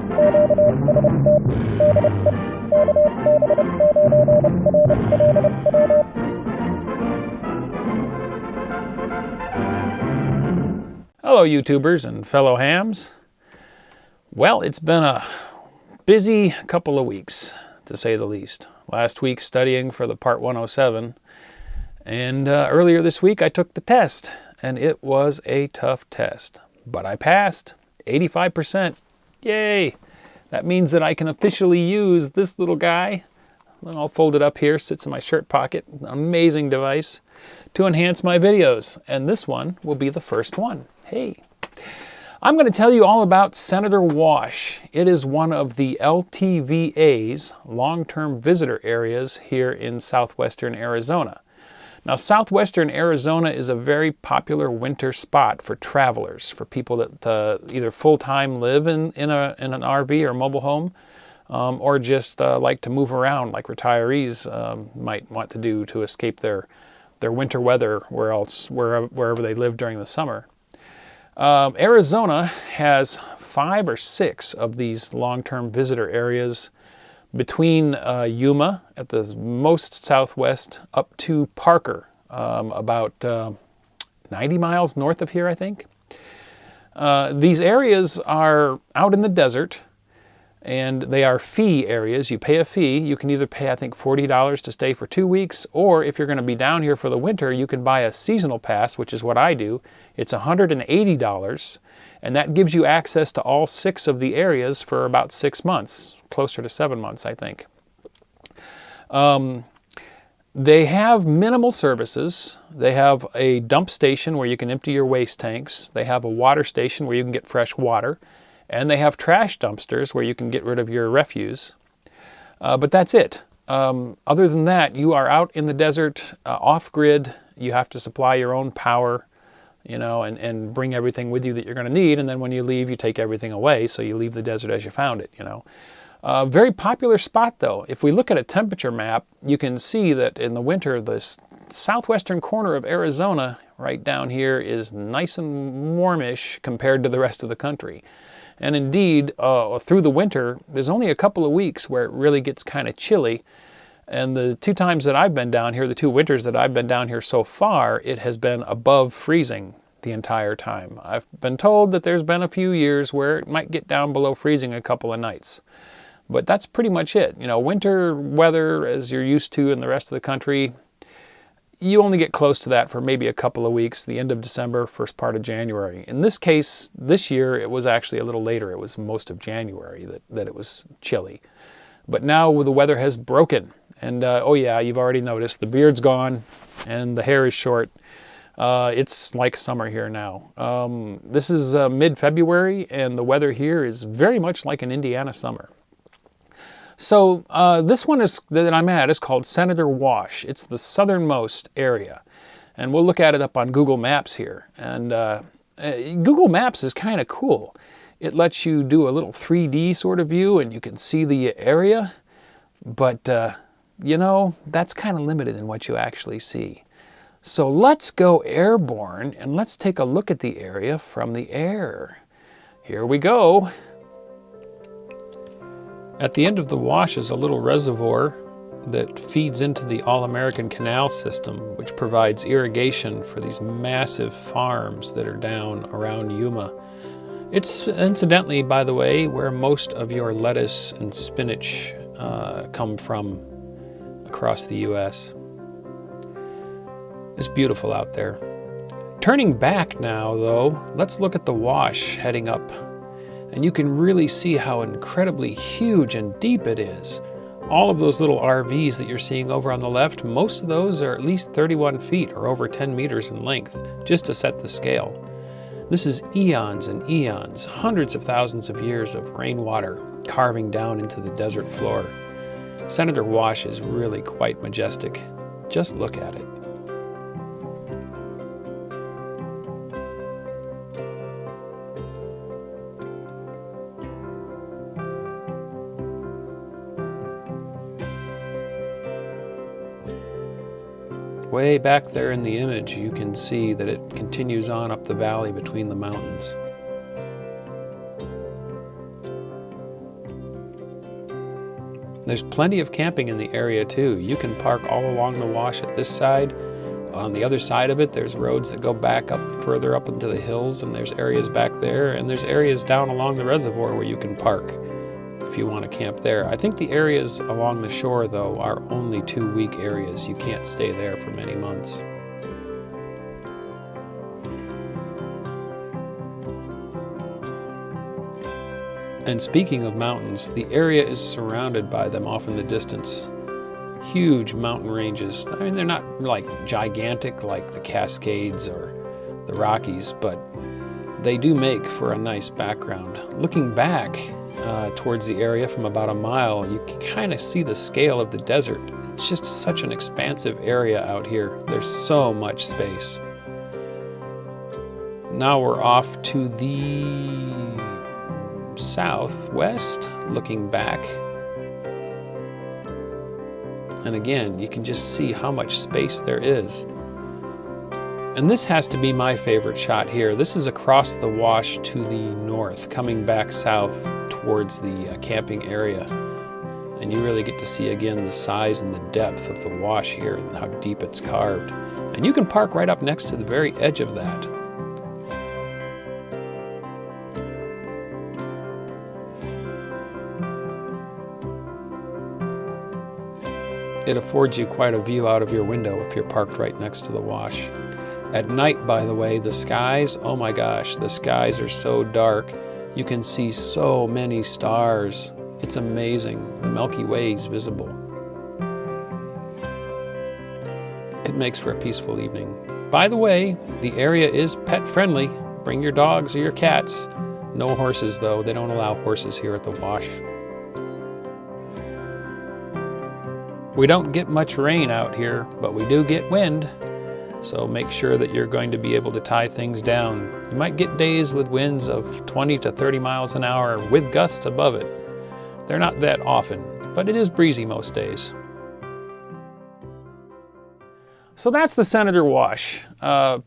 Hello YouTubers and fellow hams. Well, it's been a busy couple of weeks, to say the least. Last week studying for the Part 107, and earlier this week I took the test, and it was a tough test. But I passed, 85%. Yay! That means that I can officially use this little guy. I'll fold it up here, sits in my shirt pocket. Amazing device to enhance my videos, and this one will be the first one. Hey, I'm going to tell you all about Senator Wash. It is one of the LTVA's long-term visitor areas here in southwestern Arizona. Now, southwestern Arizona is a very popular winter spot for travelers, for people that either full-time live in an RV or mobile home, or just like to move around like retirees might want to do to escape their winter weather wherever they live during the summer. Arizona has 5 or 6 of these long-term visitor areas between Yuma at the most southwest up to Parker, about 90 miles north of here, I think. These areas are out in the desert, and they are fee areas. You pay a fee. You can either pay, I think, $40 to stay for 2 weeks, or if you're going to be down here for the winter, you can buy a seasonal pass, which is what I do. It's $180, and that gives you access to all 6 of the areas for about 6 months, closer to 7 months, I think. They have minimal services. They have a dump station where you can empty your waste tanks. They have a water station where you can get fresh water. And they have trash dumpsters where you can get rid of your refuse. But that's it. Other than that, you are out in the desert, off-grid. You have to supply your own power, and bring everything with you that you're going to need. And then when you leave, you take everything away. So you leave the desert as you found it, Very popular spot, though. If we look at a temperature map, you can see that in the winter, the southwestern corner of Arizona, right down here, is nice and warmish compared to the rest of the country. And indeed, through the winter, there's only a couple of weeks where it really gets kind of chilly. And the 2 times that I've been down here, the 2 winters that I've been down here so far, it has been above freezing the entire time. I've been told that there's been a few years where it might get down below freezing a couple of nights. But that's pretty much it. Winter weather, as you're used to in the rest of the country, you only get close to that for maybe a couple of weeks, the end of December, first part of January. In this case, this year, it was actually a little later. It was most of January that it was chilly. But now the weather has broken. And oh yeah, you've already noticed, the beard's gone and the hair is short. It's like summer here now. This is mid-February, and the weather here is very much like an Indiana summer. So this one that I'm at is called Senator Wash. It's the southernmost area. And we'll look at it up on Google Maps here. And Google Maps is kind of cool. It lets you do a little 3D sort of view, and you can see the area. But, that's kind of limited in what you actually see. So let's go airborne, and let's take a look at the area from the air. Here we go. At the end of the wash is a little reservoir that feeds into the All-American Canal system, which provides irrigation for these massive farms that are down around Yuma. It's incidentally, by the way, where most of your lettuce and spinach come from across the U.S. It's beautiful out there. Turning back now, though, let's look at the wash heading up. And you can really see how incredibly huge and deep it is. All of those little RVs that you're seeing over on the left, most of those are at least 31 feet or over 10 meters in length, just to set the scale. This is eons and eons, hundreds of thousands of years of rainwater carving down into the desert floor. Senator Wash is really quite majestic. Just look at it. Way back there in the image, you can see that it continues on up the valley between the mountains. There's plenty of camping in the area too. You can park all along the wash at this side. On the other side of it, there's roads that go back up further up into the hills, and there's areas back there, and there's areas down along the reservoir where you can park if you want to camp there. I think the areas along the shore, though, are only 2-week areas. You can't stay there for many months. And speaking of mountains, the area is surrounded by them off in the distance. Huge mountain ranges. I mean, they're not like gigantic like the Cascades or the Rockies, but they do make for a nice background. Looking back towards the area from about a mile, you can kind of see the scale of the desert. It's just such an expansive area out here. There's so much space. Now we're off to the southwest, looking back. And again, you can just see how much space there is. And this has to be my favorite shot here. This is across the wash to the north, coming back south towards the camping area. And you really get to see again the size and the depth of the wash here and how deep it's carved. And you can park right up next to the very edge of that. It affords you quite a view out of your window if you're parked right next to the wash. At night, by the way, the skies, oh my gosh, the skies are so dark. You can see so many stars. It's amazing. The Milky Way is visible. It makes for a peaceful evening. By the way, the area is pet friendly. Bring your dogs or your cats. No horses though. They don't allow horses here at the wash. We don't get much rain out here, but we do get wind. So make sure that you're going to be able to tie things down. You might get days with winds of 20 to 30 miles an hour with gusts above it. They're not that often, but it is breezy most days. So that's the Senator Wash.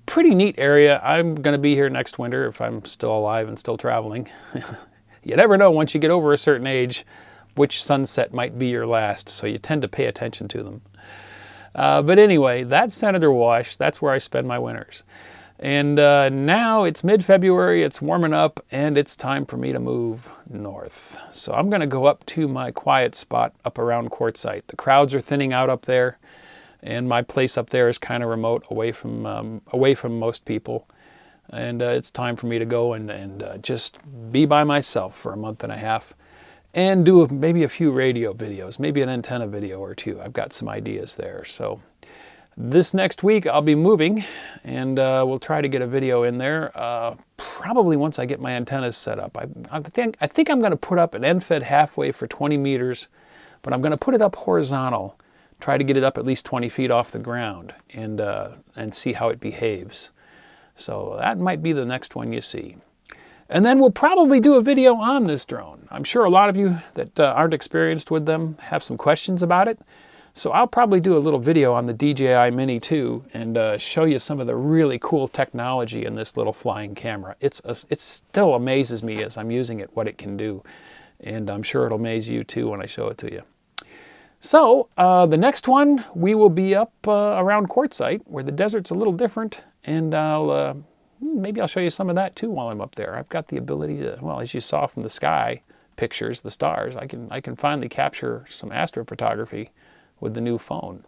Pretty neat area. I'm going to be here next winter if I'm still alive and still traveling. You never know once you get over a certain age which sunset might be your last, so you tend to pay attention to them. But anyway, that's Senator Wash. That's where I spend my winters. And now it's mid-February, it's warming up, and it's time for me to move north. So I'm going to go up to my quiet spot up around Quartzsite. The crowds are thinning out up there, and my place up there is kind of remote, away from most people. And it's time for me to go and just be by myself for a month and a half. And do maybe a few radio videos, maybe an antenna video or two. I've got some ideas there. So this next week I'll be moving, and we'll try to get a video in there. Probably once I get my antennas set up. I think I'm going to put up an end-fed halfway for 20 meters, but I'm going to put it up horizontal. Try to get it up at least 20 feet off the ground, and see how it behaves. So that might be the next one you see. And then we'll probably do a video on this drone. I'm sure a lot of you that aren't experienced with them have some questions about it. So I'll probably do a little video on the DJI Mini 2 and show you some of the really cool technology in this little flying camera. It still amazes me as I'm using it what it can do. And I'm sure it'll amaze you too when I show it to you. So the next one, we will be up around Quartzsite, where the desert's a little different. And maybe I'll show you some of that too while I'm up there. I've got the ability to, well, as you saw from the sky pictures, the stars, I can finally capture some astrophotography with the new phone.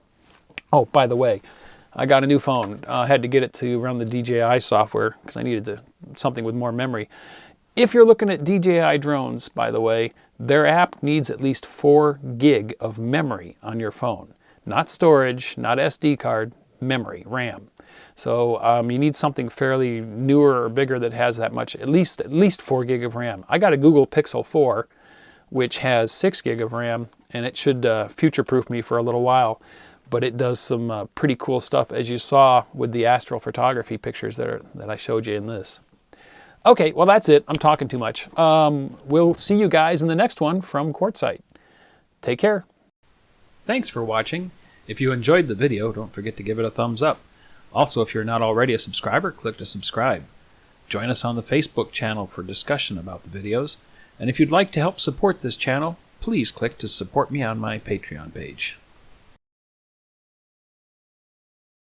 Oh, by the way, I got a new phone. I had to get it to run the DJI software because I needed something with more memory. If you're looking at DJI drones, by the way, their app needs at least 4 gig of memory on your phone. Not storage, not SD card, memory, RAM. So you need something fairly newer or bigger that has that much, at least 4 gig of RAM. I got a Google Pixel 4, which has 6 gig of RAM, and it should future-proof me for a little while. But it does some pretty cool stuff, as you saw with the astrophotography pictures that I showed you in this. Okay, well that's it. I'm talking too much. We'll see you guys in the next one from Quartzsite. Take care. Thanks for watching. If you enjoyed the video, don't forget to give it a thumbs up. Also, if you're not already a subscriber, click to subscribe. Join us on the Facebook channel for discussion about the videos. And if you'd like to help support this channel, please click to support me on my Patreon page.